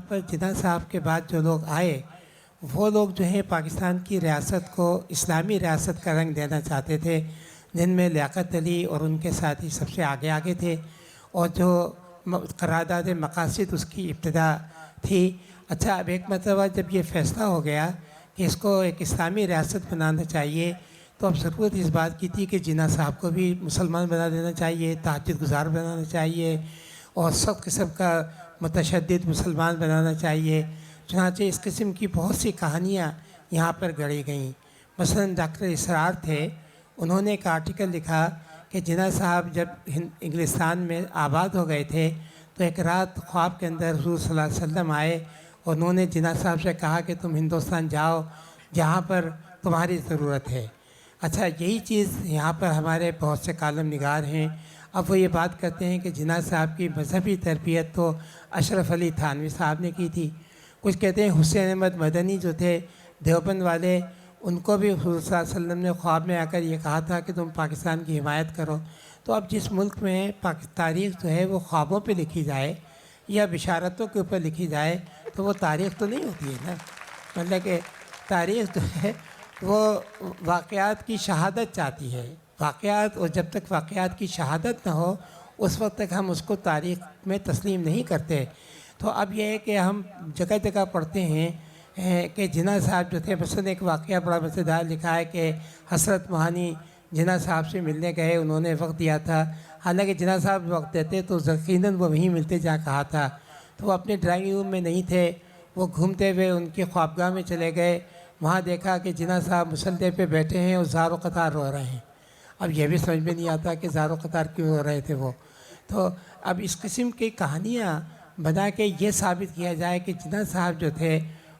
پر जिन्ना साहब के बाद जो लोग आए वो लोग जो है पाकिस्तान की रियासत को इस्लामी रियासत का रंग देना चाहते थे, जिनमें लियाकत अली और उनके साथी सबसे आगे आगे थे, और जो करारदाद मकासद उसकी इब्तिदा थी। अच्छा, अब एक मरतबा जब ये फ़ैसला हो गया कि इसको एक इस्लामी रियासत बनाना चाहिए, तो अब ज़रूरत इस बात की थी कि जिन्ना साहब को भी मुसलमान बना देना चाहिए, तहज्जुद गुज़ार बनाना चाहिए, और सब किस्म का मुतशद्दिद मुसलमान बनाना चाहिए। चुनांचे इस किस्म की बहुत सी कहानियाँ यहाँ पर गढ़ी गईं। मसलन डॉक्टर इसरार थे, उन्होंने एक आर्टिकल लिखा कि जिन्ना साहब जब इंग्लिस्तान में आबाद हो गए थे तो एक रात ख्वाब के अंदर हुज़ूर सल्लल्लाहु अलैहि वसल्लम आए और उन्होंने जिन्ना साहब से कहा कि तुम हिंदुस्तान जाओ जहाँ पर तुम्हारी ज़रूरत है। अच्छा, यही चीज़ यहाँ पर हमारे बहुत से कालम निगार हैं। अब वो ये बात करते हैं कि जिन्ना साहब की मजहबी तरबियत तो अशरफ अली थानवी साहब ने की थी। कुछ कहते हैं हुसैन अहमद मदनी जो थे देवबंद वाले, उनको भी हुज़ूर सल्लल्लाहु अलैहि वसल्लम ने ख्वाब में आकर ये कहा था कि तुम पाकिस्तान की हिमायत करो। तो अब जिस मुल्क में तारीख़ जो है वो ख्वाबों पे लिखी जाए या बिशारतों के ऊपर लिखी जाए तो वो तारीख़ तो नहीं होती है ना। मतलब कि तारीख़ जो है वो वाक़यात की शहादत चाहती है, वाक़यात, और जब तक वाक़यात की शहादत ना हो उस वक्त तक हम उसको तारीख़ में तस्लीम नहीं करते। तो अब यह है कि हम जगह जगह पढ़ते हैं कि जिन्ना साहब जो थे, मसलन एक वाक़या बड़ा मज़ेदार लिखा है कि हसरत मोहानी जिन्ना साहब से मिलने गए, उन्होंने वक्त दिया था। हालांकि जिन्ना साहब वक्त देते तो यकीनन वो वहीं मिलते जहाँ कहा था। तो वो अपने ड्राइंग रूम में नहीं थे, वो घूमते हुए उनकी ख्वाबगाह में चले गए। वहाँ देखा कि जिन्ना साहब मुसल्ले पे बैठे हैं और ज़ारो क़तार रो रहे हैं। अब यह भी समझ में नहीं आता कि ज़ारो क़तार क्यों रो रहे थे वो। तो अब इस किस्म की कहानियाँ बना के ये साबित किया जाए कि जिन्ना साहब जो थे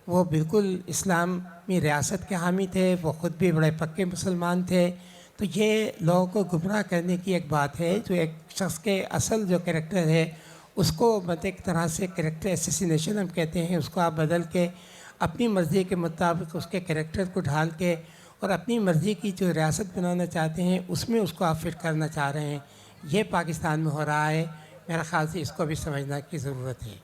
वो बिल्कुल इस्लामी रियासत के हामी थे, वो ख़ुद भी बड़े पक्के मुसलमान थे। तो ये लोगों को गुमराह करने की एक बात है। जो एक शख्स के असल जो कैरेक्टर है उसको मतलब एक तरह से कैरेक्टर एसेसिनेशन हम कहते हैं, उसको आप बदल के अपनी मर्ज़ी के मुताबिक उसके कैरेक्टर को ढाल के और अपनी मर्ज़ी की जो रियासत बनाना चाहते हैं उसमें उसको आप फिट करना चाह रहे हैं। ये पाकिस्तान में हो रहा है। मेरा ख़्याल से इसको भी समझने की ज़रूरत है।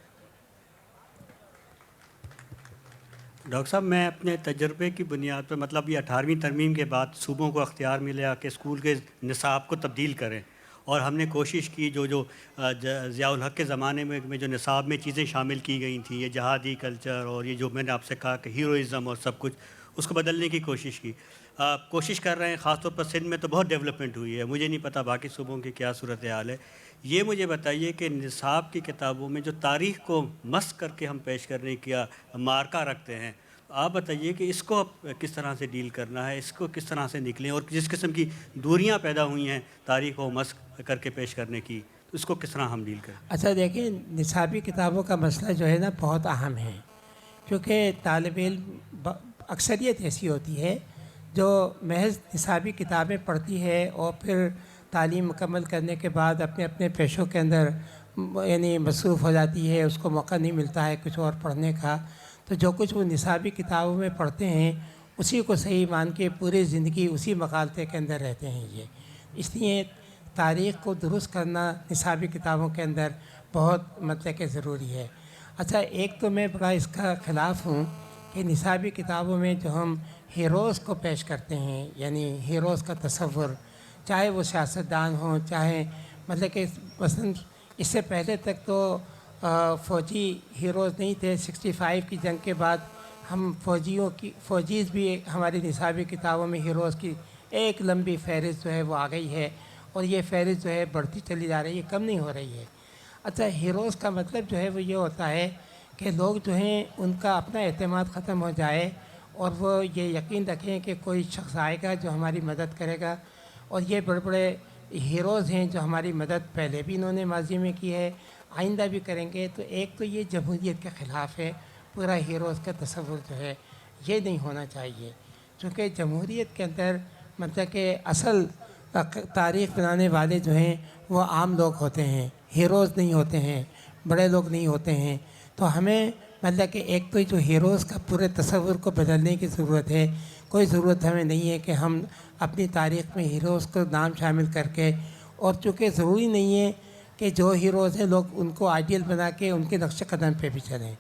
डॉक्टर साहब, मैं अपने तजर्बे की बुनियाद पर, मतलब ये 18वीं तरमीम के बाद सूबों को अख्तियार मिला कि स्कूल के निसाब को तब्दील करें, और हमने कोशिश की जो ज़ियाउल हक़ के ज़माने में जो निसाब में चीज़ें शामिल की गई थी, ये जहादी कल्चर और ये जो मैंने आपसे कहा कि हीरोइज़म और सब कुछ, उसको बदलने की कोशिश की। कोशिश कर रहे हैं। ख़ास तौर पर सिंध में तो बहुत डेवलपमेंट हुई है, मुझे नहीं पता बाकी सूबों की क्या सूरत हाल है। ये मुझे बताइए कि निसाब की किताबों में जो तारीख़ को मस करके हम पेश करने का मार्का रखते हैं, आप बताइए कि इसको अब किस तरह से डील करना है, इसको किस तरह से निकलें, और जिस किस्म की दूरियां पैदा हुई हैं तारीख़ को मस करके पेश करने की, तो इसको किस तरह हम डील करें? अच्छा देखिए, निसाबी किताबों का मसला जो है ना बहुत अहम है, क्योंकि तालिब इल्म अक्सरियत ऐसी होती है जो महज निसाबी किताबें पढ़ती है और फिर तालीम मुकम्मल करने के बाद अपने अपने पेशों के अंदर यानी मसरूफ़ हो जाती है, उसको मौका नहीं मिलता है कुछ और पढ़ने का। तो जो कुछ वो निसाबी किताबों में पढ़ते हैं उसी को सही मान के पूरी ज़िंदगी उसी मकालते के अंदर रहते हैं ये। इसलिए तारीख़ को दुरुस्त करना निसाबी किताबों के अंदर बहुत मतलब कि ज़रूरी है। अच्छा, एक तो मैं बड़ा इसका ख़िलाफ़ हूँ कि निसाबी किताबों में जो हम हीरोज़ को पेश करते हैं, यानी हीरोज़ का तसव्वुर, चाहे वो सियासतदान हों, चाहे मतलब कि मसलन इससे पहले तक तो फ़ौजी हीरोज़ नहीं थे। 65 की जंग के बाद हम फ़ौजीज़ भी हमारी निसाबी किताबों में हीरोज़ की एक लंबी फ़हरिस्त जो है वो आ गई है, और ये फ़हरिस्त जो है बढ़ती चली जा रही है, कम नहीं हो रही है। अच्छा, हीरोज़ का मतलब जो है वो ये होता है कि लोग जो हैं उनका अपना एतमाद ख़त्म हो जाए और वो ये यकीन रखें कि कोई शख्स आएगा जो हमारी मदद करेगा। और ये बड़े बड़े हीरोज़ हैं जो हमारी मदद पहले भी इन्होंने माजी में की है, आइंदा भी करेंगे। तो एक तो ये जमहूरियत के ख़िलाफ़ है, पूरा हीरोज़ का तसव्वुर जो है ये नहीं होना चाहिए, क्योंकि जमहूरियत के अंदर मतलब कि असल तारीख़ बनाने वाले जो हैं वो आम लोग होते हैं, हीरोज़ नहीं होते हैं, बड़े लोग नहीं होते हैं। तो हमें मतलब कि एक तो जो हीरोज़ का पूरे तसव्वुर को बदलने की ज़रूरत है। कोई ज़रूरत हमें नहीं है कि हम अपनी तारीख़ में हीरोज़ को नाम शामिल करके, और चूँकि ज़रूरी नहीं है कि जो हीरोज़ हैं लोग उनको आइडियल बना के उनके नक्श कदम पे भी चलें।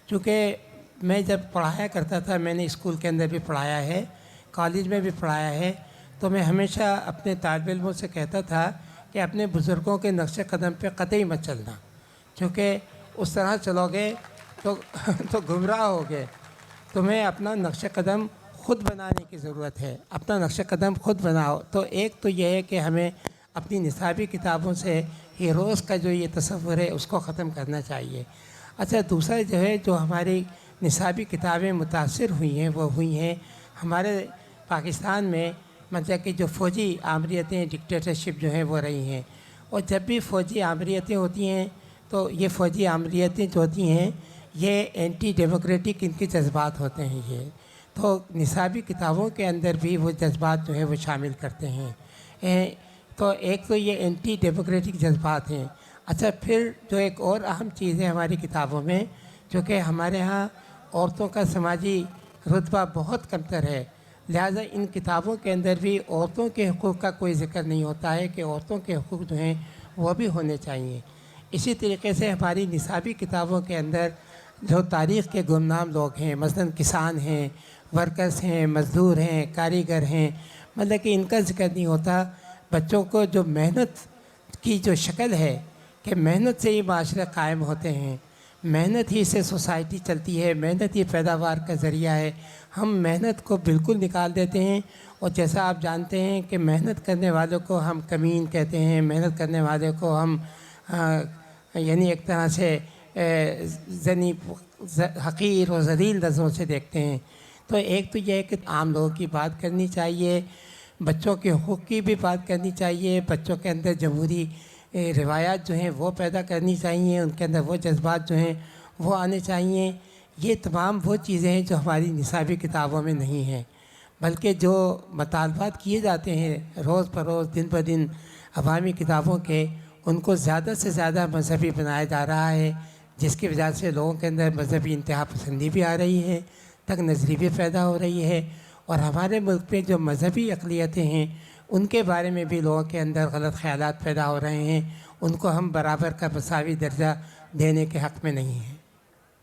چونکہ میں جب پڑھایا کرتا تھا، میں نے اسکول کے اندر بھی پڑھایا ہے، کالج میں بھی پڑھایا ہے، تو میں ہمیشہ اپنے طالب علموں سے کہتا تھا کہ اپنے بزرگوں کے نقش قدم پہ قطعی مت چلنا، کیونکہ اس طرح چلو گے تو گمراہ ہوگے۔ تمہیں اپنا نقش قدم خود بنانے کی ضرورت ہے، اپنا نقش قدم خود بناؤ۔ تو ایک تو یہ ہے کہ ہمیں اپنی نصابی کتابوں سے ہیروز کا جو یہ تصور ہے اس کو ختم کرنا چاہیے۔ اچھا، دوسرا جو ہے، جو ہماری نصابی کتابیں متاثر ہوئی ہیں وہ ہوئی ہیں ہمارے پاکستان میں، مطلب کہ جو فوجی آمریتیں، ڈکٹیٹرشپ جو ہیں وہ رہی ہیں، اور جب بھی فوجی آمریتیں ہوتی ہیں تو یہ فوجی آمریتیں جو ہوتی ہیں یہ اینٹی ڈیموکریٹک ان کے جذبات ہوتے ہیں، یہ تو نصابی کتابوں کے اندر بھی وہ جذبات جو ہیں وہ شامل کرتے ہیں۔ تو ایک تو یہ اینٹی ڈیموکریٹک جذبات ہیں۔ اچھا، پھر جو ایک اور اہم چیز ہے ہماری کتابوں میں، چونکہ ہمارے ہاں عورتوں کا سماجی رتبہ بہت کمتر ہے، لہٰذا ان کتابوں کے اندر بھی عورتوں کے حقوق کا کوئی ذکر نہیں ہوتا ہے کہ عورتوں کے حقوق جو ہیں وہ بھی ہونے چاہیے۔ اسی طریقے سے ہماری نصابی کتابوں کے اندر جو تاریخ کے گمنام لوگ ہیں، مثلاً کسان ہیں، ورکرز ہیں، مزدور ہیں، کاریگر ہیں، مطلب کہ ان کا ذکر نہیں ہوتا۔ بچوں کو جو محنت کی جو شکل ہے کہ محنت سے ہی معاشرے قائم ہوتے ہیں، محنت ہی سے سوسائٹی چلتی ہے، محنت ہی پیداوار کا ذریعہ ہے، ہم محنت کو بالکل نکال دیتے ہیں۔ اور جیسا آپ جانتے ہیں کہ محنت کرنے والوں کو ہم کمین کہتے ہیں، محنت کرنے والے کو ہم یعنی ایک طرح سے حقیر و ذلیل نظروں سے دیکھتے ہیں۔ تو ایک تو یہ ہے کہ عام لوگوں کی بات کرنی چاہیے، بچوں کے حقوق کی بھی بات کرنی چاہیے، بچوں کے اندر جمہوری روایات جو ہیں وہ پیدا کرنی چاہیے، ان کے اندر وہ جذبات جو ہیں وہ آنے چاہیے۔ یہ تمام وہ چیزیں ہیں جو ہماری نصابی کتابوں میں نہیں ہیں، بلکہ جو مطالبات کیے جاتے ہیں روز بروز، دن بدن عوامی کتابوں کے، ان کو زیادہ سے زیادہ مذہبی بنایا جا رہا ہے، جس کی وجہ سے لوگوں کے اندر مذہبی انتہا پسندی بھی آ رہی ہے، تک نظری بھی پیدا ہو رہی ہے، اور ہمارے ملک میں جو مذہبی اقلیتیں ہیں ان کے بارے میں بھی لوگوں کے اندر غلط خیالات پیدا ہو رہے ہیں، ان کو ہم برابر کا مساوی درجہ دینے کے حق میں نہیں ہیں۔